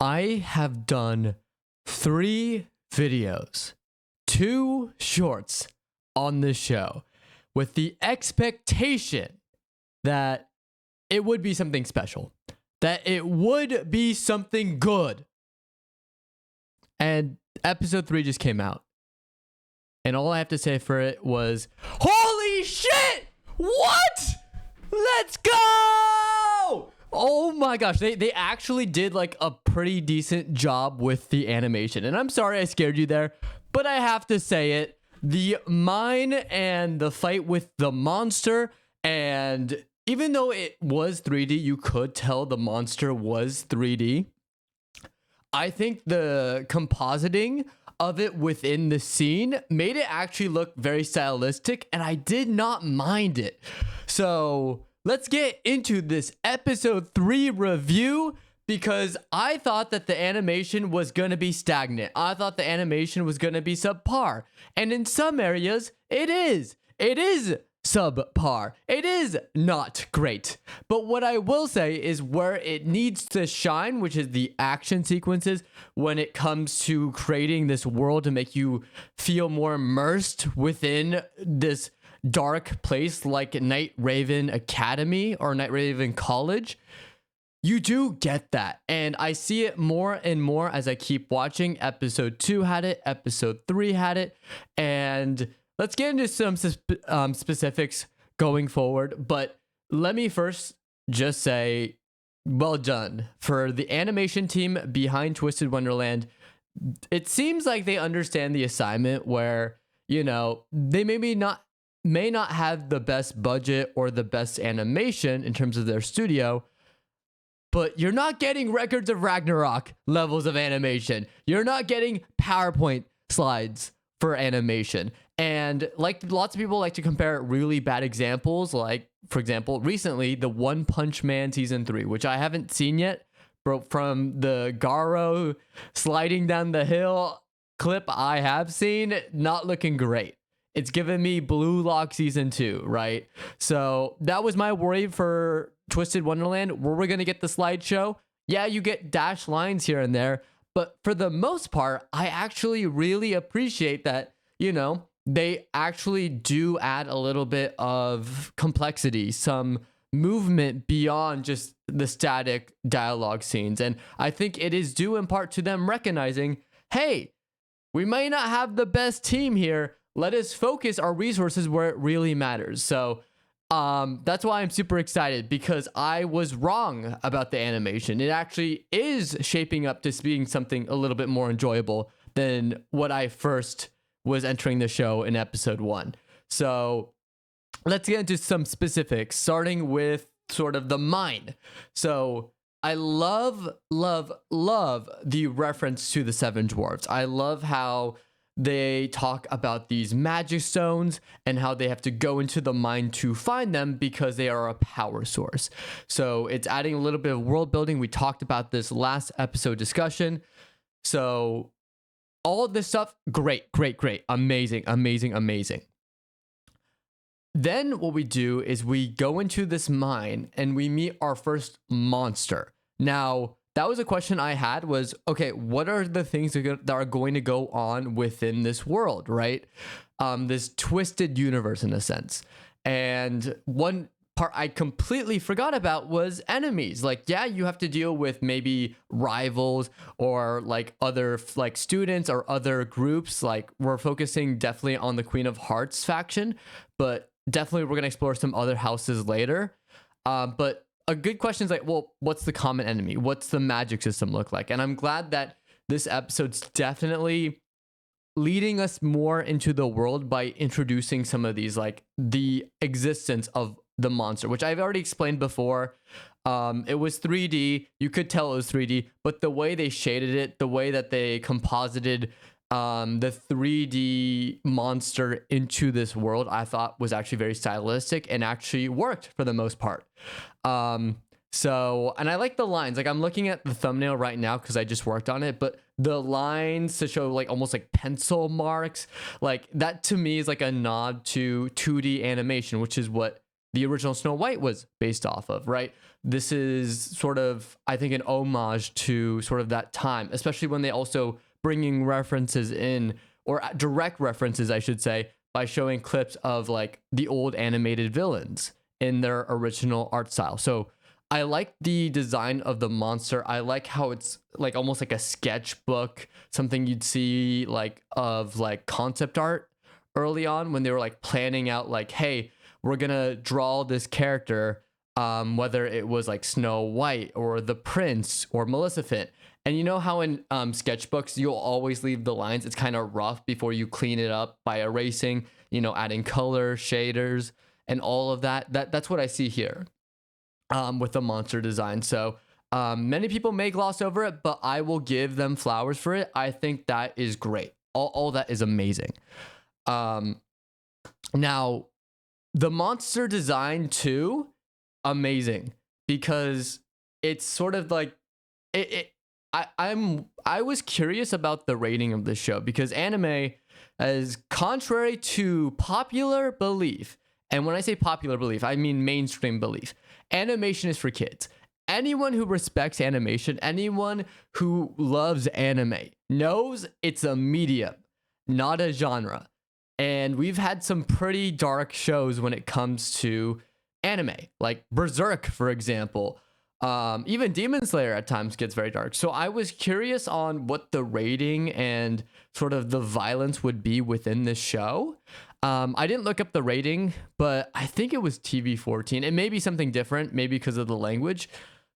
I have done 3 videos, 2 shorts on this show with the expectation that it would be something special, that it would be something good. And episode 3 just came out. And all I have to say for it was, holy shit! What? Let's go! Oh my gosh, they actually did like a pretty decent job with the animation. And I'm sorry I scared you there, but I have to say it. The mine and the fight with the monster, and even though it was 3D, you could tell the monster was 3D. I think the compositing of it within the scene made it actually look very stylistic, and I did not mind it. So let's get into this episode 3 review, because I thought that the animation was going to be stagnant. I thought the animation was going to be subpar. And in some areas, it is. It is subpar. It is not great. But what I will say is where it needs to shine, which is the action sequences, when it comes to creating this world to make you feel more immersed within this dark place like Night Raven Academy or Night Raven College. You do get that, and I see it more and more as I keep watching. Episode 2 had it, episode 3 had it, and let's get into some specifics going forward. But let me first just say, well done for the animation team behind Twisted Wonderland. It seems like they understand the assignment where, you know, they may not have the best budget or the best animation in terms of their studio, but you're not getting Records of Ragnarok levels of animation. You're not getting PowerPoint slides for animation. And like lots of people like to compare really bad examples, like, for example, recently, the One Punch Man Season 3, which I haven't seen yet, but from the Garo sliding down the hill clip I have seen, not looking great. It's given me Blue Lock Season 2, right? So that was my worry for Twisted Wonderland. Were we going to get the slideshow? Yeah, you get dash lines here and there. But for the most part, I actually really appreciate that, you know, they actually do add a little bit of complexity, some movement beyond just the static dialogue scenes. And I think it is due in part to them recognizing, hey, we might not have the best team here. Let us focus our resources where it really matters. So that's why I'm super excited, because I was wrong about the animation. It actually is shaping up to being something a little bit more enjoyable than what I first was entering the show in episode 1. So let's get into some specifics, starting with sort of the mine. So I love the reference to the 7 dwarves. I love how they talk about these magic stones and how they have to go into the mine to find them because they are a power source. So it's adding a little bit of world building. We talked about this last episode discussion. So all of this stuff, great. Amazing. Then what we do is we go into this mine and we meet our first monster. Now, that was a question I had was, okay, what are the things that are going to go on within this world, right? This twisted universe in a sense. And one part I completely forgot about was enemies. Like, yeah, you have to deal with maybe rivals or like other like students or other groups. Like, we're focusing definitely on the Queen of Hearts faction, but definitely we're going to explore some other houses later. But a good question is like, well, what's the common enemy? What's the magic system look like? And I'm glad that this episode's definitely leading us more into the world by introducing some of these, like the existence of the monster, which I've already explained before. It was 3D. You could tell it was 3D, but the way they shaded it, the way that they composited the 3D monster into this world, I thought was actually very stylistic and actually worked for the most part. So, and I like the lines. Like, I'm looking at the thumbnail right now because I just worked on it, but the lines to show like almost like pencil marks, like that to me is like a nod to 2D animation, which is what the original Snow White was based off of, right? this is sort of, I think, an homage to sort of that time, especially when they also bringing references in, or direct references, I should say, by showing clips of like the old animated villains in their original art style. So I like the design of the monster. I like how it's like almost like a sketchbook, something you'd see like of like concept art early on when they were like planning out like, hey, we're gonna draw this character, whether it was like Snow White or the Prince or Maleficent. And you know how in sketchbooks you'll always leave the lines, it's kind of rough before you clean it up by erasing, you know, adding color, shaders, and all of that. That's what I see here with the monster design. So many people may gloss over it, but I will give them flowers for it. I think that is great. All that is amazing. Now, the monster design too, amazing, because it's sort of like I was curious about the rating of this show, because anime is contrary to popular belief. And when I say popular belief, I mean mainstream belief. Animation is for kids. Anyone who respects animation, anyone who loves anime knows it's a medium, not a genre. And we've had some pretty dark shows when it comes to anime, like Berserk, for example. Even Demon Slayer at times gets very dark. So I was curious on what the rating and sort of the violence would be within this show. I didn't look up the rating, but I think it was TV 14. It may be something different, maybe because of the language.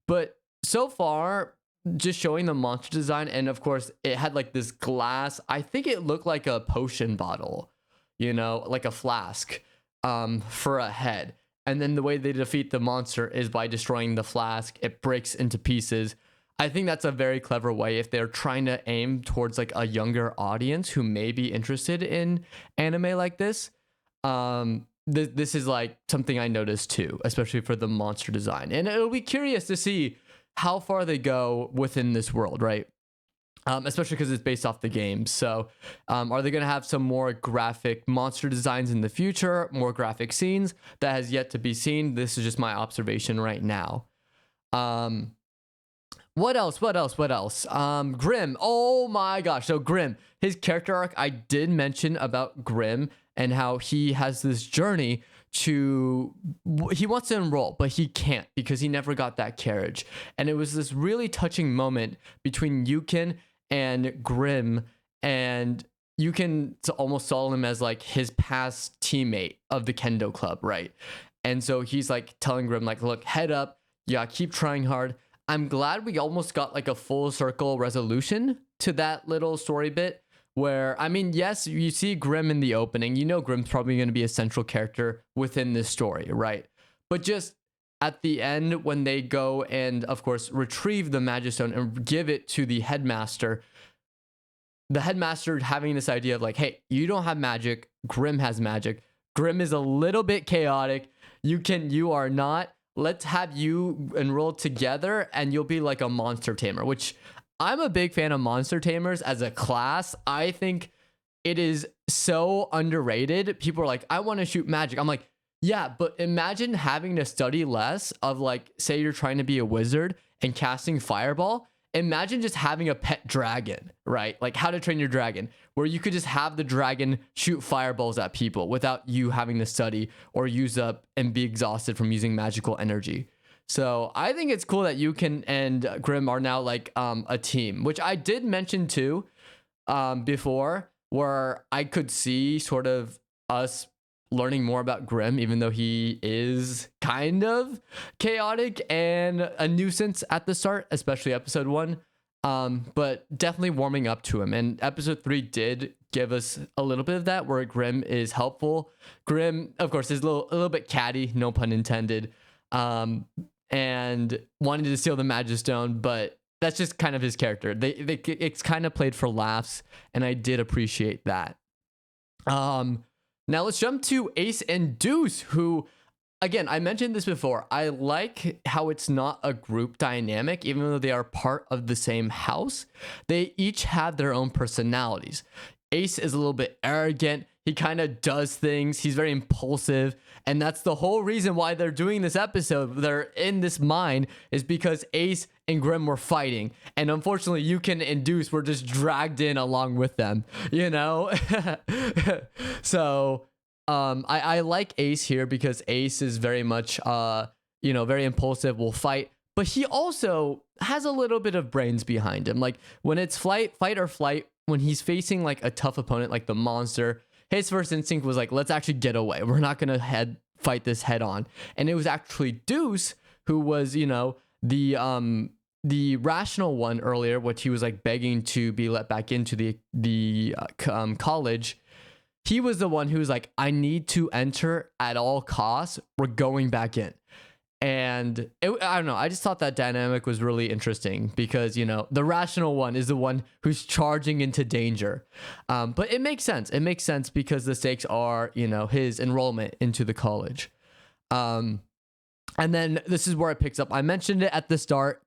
But so far, just showing the monster design, and of course, it had like this glass. I think it looked like a potion bottle, you know, like a flask for a head. And then the way they defeat the monster is by destroying the flask. It breaks into pieces. I think that's a very clever way if they're trying to aim towards like a younger audience who may be interested in anime like this. This is like something I noticed too, especially for the monster design. And it'll be curious to see how far they go within this world, right? Especially because it's based off the game. So are they going to have some more graphic monster designs in the future, more graphic scenes? That has yet to be seen. This is just my observation right now. What else? Grimm. Oh my gosh. So Grimm, his character arc, I did mention about Grimm and how he has this journey he wants to enroll, but he can't because he never got that carriage. And it was this really touching moment between Yukin and Grimm, and Yukin almost saw him as like his past teammate of the Kendo Club, right? And so he's like telling Grimm, like, look, head up, yeah, keep trying hard. I'm glad we almost got like a full circle resolution to that little story bit where, I mean, yes, you see Grimm in the opening. You know Grimm's probably going to be a central character within this story, right? But just at the end, when they go and, of course, retrieve the Magic Stone and give it to the headmaster having this idea of like, hey, you don't have magic. Grimm has magic. Grimm is a little bit chaotic. You are not. Let's have you enroll together and you'll be like a monster tamer, which I'm a big fan of monster tamers as a class. I think it is so underrated. People are like, I want to shoot magic. I'm like, yeah, but imagine having to study less of like, say you're trying to be a wizard and casting fireball. Imagine just having a pet dragon, right? Like How to Train Your Dragon, where you could just have the dragon shoot fireballs at people without you having to study or use up and be exhausted from using magical energy. So I think it's cool that Yukin and Grimm are now like a team, which I did mention too before, where I could see sort of us learning more about Grimm, even though he is kind of chaotic and a nuisance at the start, especially episode 1. But definitely warming up to him. And episode 3 did give us a little bit of that, where Grimm is helpful. Grimm, of course, is a little bit catty, no pun intended, and wanted to steal the Magic Stone, but that's just kind of his character. It's kind of played for laughs, and I did appreciate that. Now let's jump to Ace and Deuce, who, again, I mentioned this before. I like how it's not a group dynamic, even though they are part of the same house. They each have their own personalities. Ace is a little bit arrogant. He kind of does things. He's very impulsive. And that's the whole reason why they're doing this episode. They're in this mine is because Ace and Grim were fighting. And unfortunately, Yukon and Deuce were just dragged in along with them, you know? So I like Ace here because Ace is very much, very impulsive, will fight. But he also has a little bit of brains behind him. Like when it's fight or flight, when he's facing like a tough opponent like the monster, his first instinct was like, let's actually get away. We're not going to fight this head on. And it was actually Deuce who was, the rational one earlier, which he was like begging to be let back into the college. He was the one who was like, I need to enter at all costs. We're going back in. And I don't know. I just thought that dynamic was really interesting because, the rational one is the one who's charging into danger. But it makes sense. It makes sense because the stakes are, his enrollment into the college. And then this is where it picks up. I mentioned it at the start.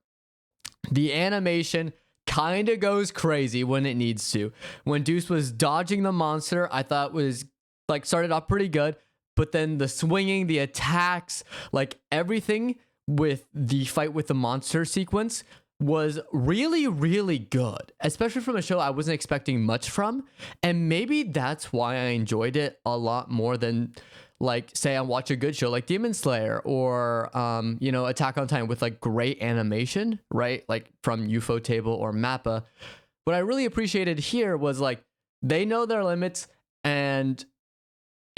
The animation kind of goes crazy when it needs to. When Deuce was dodging the monster, I thought was like started off pretty good. But then the swinging, the attacks, like everything with the fight with the monster sequence was really, really good, especially from a show I wasn't expecting much from. And maybe that's why I enjoyed it a lot more than, like, say I watch a good show like Demon Slayer or, Attack on Titan with like great animation, right? Like from Ufotable or Mappa. What I really appreciated here was like they know their limits, and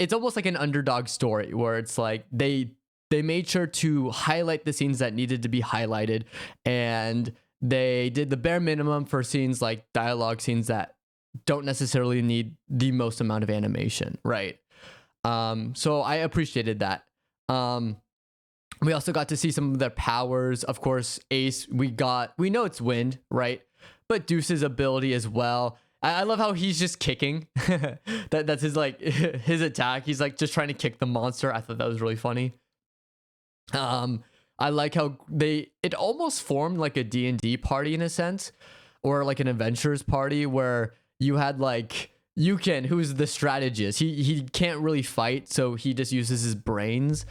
it's almost like an underdog story where it's like they made sure to highlight the scenes that needed to be highlighted, and they did the bare minimum for scenes like dialogue scenes that don't necessarily need the most amount of animation, right? So I appreciated that. We also got to see some of their powers. Of course, Ace, we know it's wind, right? But Deuce's ability as well. I love how he's just kicking. That's his like his attack. He's like just trying to kick the monster. I thought that was really funny. I like how it almost formed like a D&D party in a sense, or like an adventurers party where you had like Yukon, who's the strategist. He can't really fight, so he just uses his brains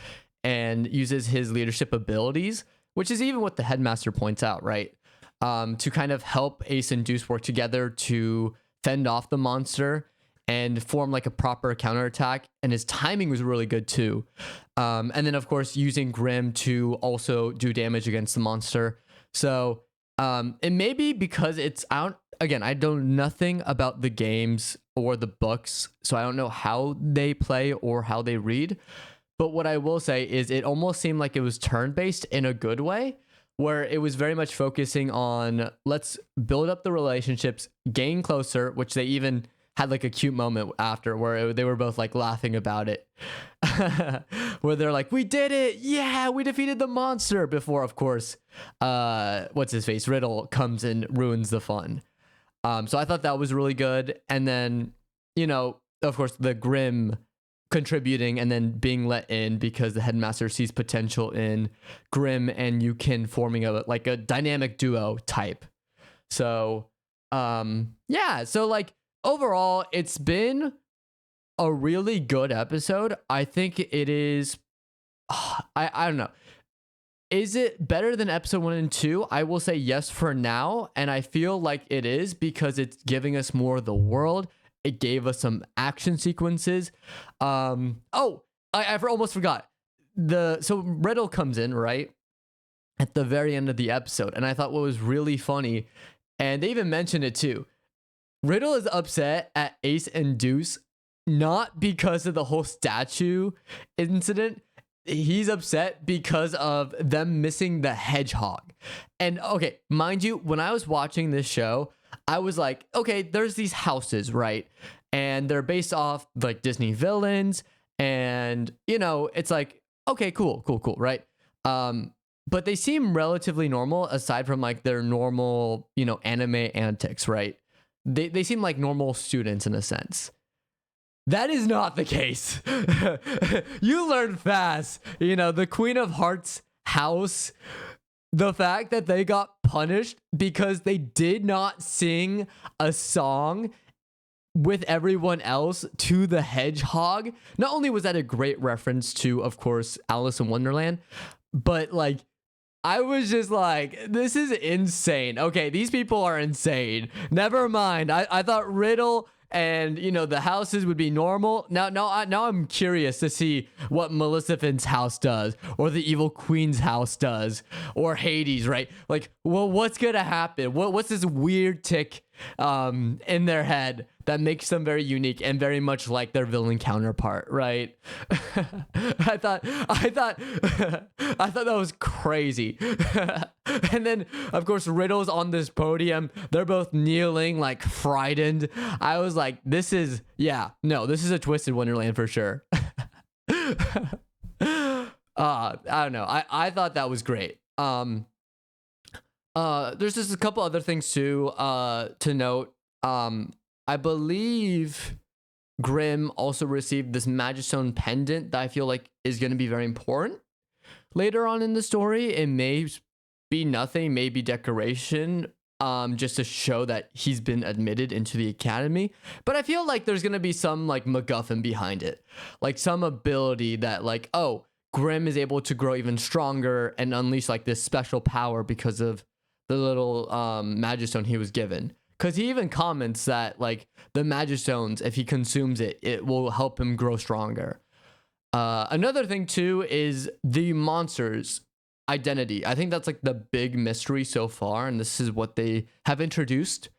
and uses his leadership abilities, which is even what the headmaster points out, right? To kind of help Ace and Deuce work together to fend off the monster and form like a proper counterattack. And his timing was really good too. And then of course using Grim to also do damage against the monster. So it may be because it's out. Again, I know nothing about the games or the books, so I don't know how they play or how they read. But what I will say is it almost seemed like it was turn-based in a good way, where it was very much focusing on let's build up the relationships, gain closer, which they even had like a cute moment after where they were both like laughing about it, where they're like, we did it. Yeah, we defeated the monster, before, of course, what's his face? Riddle comes and ruins the fun. So I thought that was really good. And then, of course, the Grim contributing and then being let in because the headmaster sees potential in Grim and Yukon forming a dynamic duo type. So so like overall it's been a really good episode. I think it is. I don't know, is it better than episode 1 and 2? I will say yes for now, and I feel like it is because it's giving us more of the world. It gave us some action sequences. I almost forgot. So Riddle comes in, right? At the very end of the episode. And I thought what was really funny, and they even mentioned it too. Riddle is upset at Ace and Deuce, not because of the whole statue incident. He's upset because of them missing the hedgehog. And okay, mind you, when I was watching this show, I was like, okay, there's these houses, right? And they're based off like Disney villains. And, it's like, okay, cool, right? But they seem relatively normal aside from like their normal, anime antics, right? They seem like normal students in a sense. That is not the case. You learn fast. The Queen of Hearts house, the fact that they got punished because they did not sing a song with everyone else to the hedgehog. Not only was that a great reference to, of course, Alice in Wonderland, but like I was just like, this is insane. Okay, these people are insane. Never mind. I thought Riddle and, you know, the houses would be normal. Now I'm curious to see what Maleficent's house does, or the Evil Queen's house does, or Hades, right? Like, well, what's gonna happen? What's this weird tick in their head that makes them very unique and very much like their villain counterpart, right? I thought that was crazy. And then of course Riddle's on this podium. They're both kneeling, like frightened. I was like, this is a Twisted Wonderland for sure. I don't know. I thought that was great. There's just a couple other things too to note. I believe Grimm also received this Magistone pendant that I feel like is going to be very important later on in the story. It may be nothing, maybe decoration, just to show that he's been admitted into the academy. But I feel like there's going to be some like MacGuffin behind it, like some ability that like, oh, Grimm is able to grow even stronger and unleash like this special power because of the little Magistone he was given. Because he even comments that like the Magistones, if he consumes it, it will help him grow stronger. Another thing too is the monster's identity. I think that's like the big mystery so far, and this is what they have introduced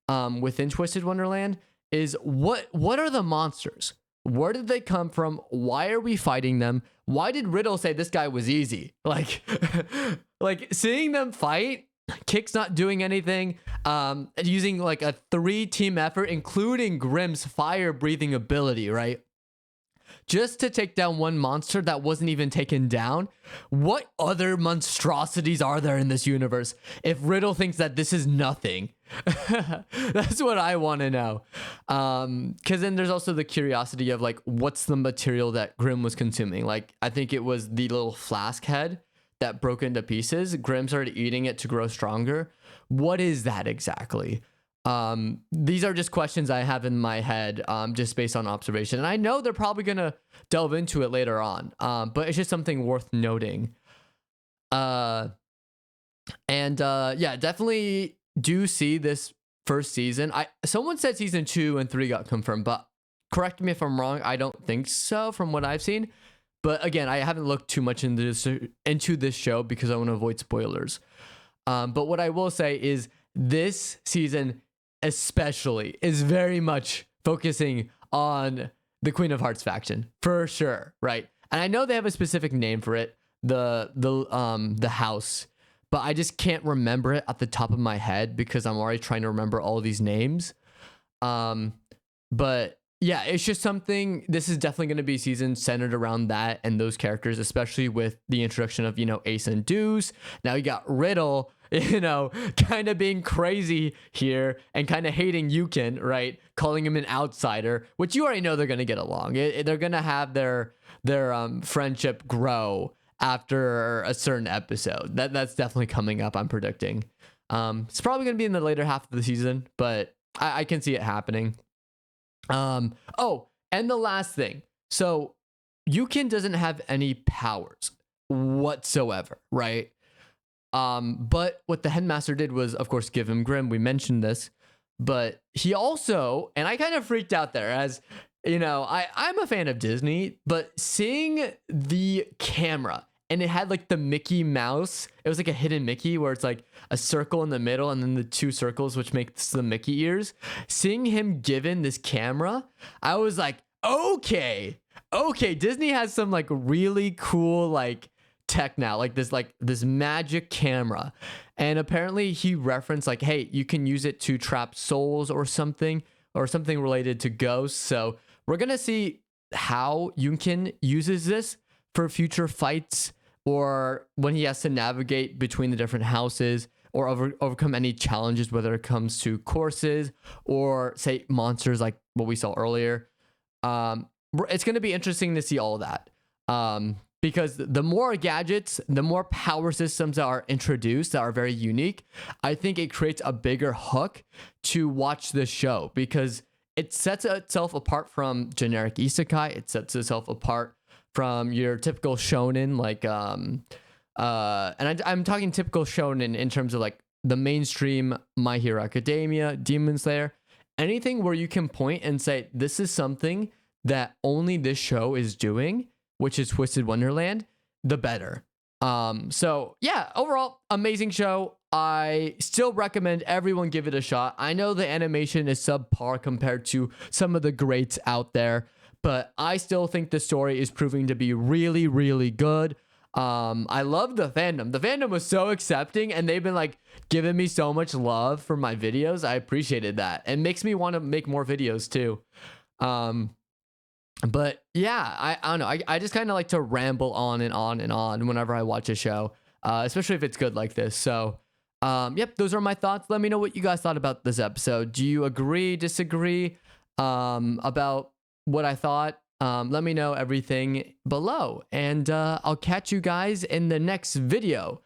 within Twisted Wonderland, is what are the monsters? Where did they come from? Why are we fighting them? Why did Riddle say this guy was easy? Like, like seeing them fight, Kick's not doing anything, using like a 3-team effort, including Grimm's fire breathing ability, right? Just to take down one monster that wasn't even taken down. What other monstrosities are there in this universe if Riddle thinks that this is nothing? That's what I want to know. Because then there's also the curiosity of like, what's the material that Grimm was consuming? Like, I think it was the little flask head that broke into pieces. Grimm started eating it to grow stronger. What is that exactly? These are just questions I have in my head, just based on observation. And I know they're probably going to delve into it later on. But it's just something worth noting. Yeah, definitely do see this first season. Someone said season 2 and 3 got confirmed, but correct me if I'm wrong. I don't think so from what I've seen. But again, I haven't looked too much into this show because I want to avoid spoilers. But what I will say is this season especially is very much focusing on the Queen of Hearts faction for sure, right? And I know they have a specific name for it, the house, but I just can't remember it at the top of my head because I'm already trying to remember all these names. But yeah, it's just something. This is definitely going to be a season centered around that and those characters, especially with the introduction of, you know, Ace and Deuce. Now you got Riddle, you know, kind of being crazy here and kind of hating Yukin, right? Calling him an outsider, which you already know they're going to get along. They're going to have their friendship grow after a certain episode. That's definitely coming up, I'm predicting. It's probably going to be in the later half of the season, but I can see it happening. Oh, and the last thing. So Yukin doesn't have any powers whatsoever, right? But what the headmaster did was, of course, give him Grimm. We mentioned this, but he also, and I kind of freaked out there as, you know, I'm a fan of Disney, but seeing the camera and it had like the Mickey Mouse, it was like a hidden Mickey where it's like a circle in the middle and then the 2 circles, which makes the Mickey ears. Seeing him given this camera, I was like, okay, Disney has some like really cool like tech now, like this magic camera. And apparently he referenced like, hey, you can use it to trap souls or something related to ghosts. So we're gonna see how Yukin uses this for future fights, or when he has to navigate between the different houses, or overcome any challenges, whether it comes to courses or say monsters like what we saw earlier. It's going to be interesting to see all of that, because the more gadgets, the more power systems that are introduced that are very unique, I think it creates a bigger hook to watch this show, because it sets itself apart from generic isekai. It sets itself apart from your typical shonen, like and I'm talking typical shonen in terms of like the mainstream My Hero Academia, Demon Slayer, anything where you can point and say this is something that only this show is doing, which is Twisted Wonderland, the better. So yeah, overall amazing show. I still recommend everyone give it a shot. I know the animation is subpar compared to some of the greats out there, but I still think the story is proving to be really, really good. I love the fandom. The fandom was so accepting, and they've been like giving me so much love for my videos. I appreciated that. It makes me want to make more videos too. But yeah, I don't know. I just kind of like to ramble on and on and on whenever I watch a show, especially if it's good like this. So, yep, those are my thoughts. Let me know what you guys thought about this episode. Do you agree, disagree, about what I thought? Let me know everything below, and I'll catch you guys in the next video.